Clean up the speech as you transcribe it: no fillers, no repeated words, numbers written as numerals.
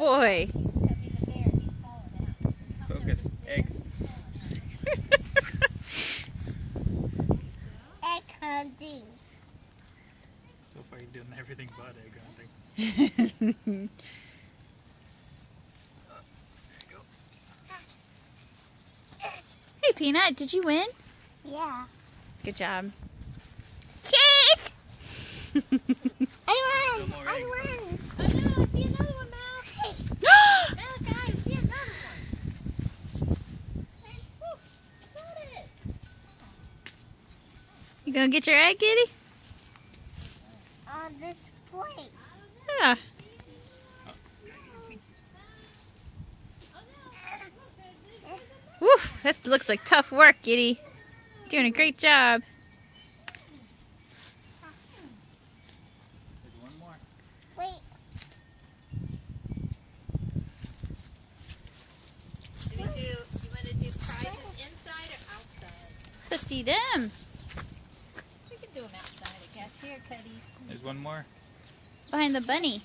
boy. Focus. Eggs. Egg hunting. So far you're doing everything but egg hunting. Hey, Peanut, did you win? Yeah. Good job. Cheese! I No won! more I eggs. won! Oh no, I see another one, Mal. Hey, Mal, guys, see another one. Got it. You gonna get your egg, Kitty? on this plate. Yeah. Woo, that looks like tough work, Kitty. Doing a great job. There's one more. Wait, You want to do prizes inside or outside? It's up to them. We can do them outside, I guess. Here, Cuddy. There's one more. Behind the bunny.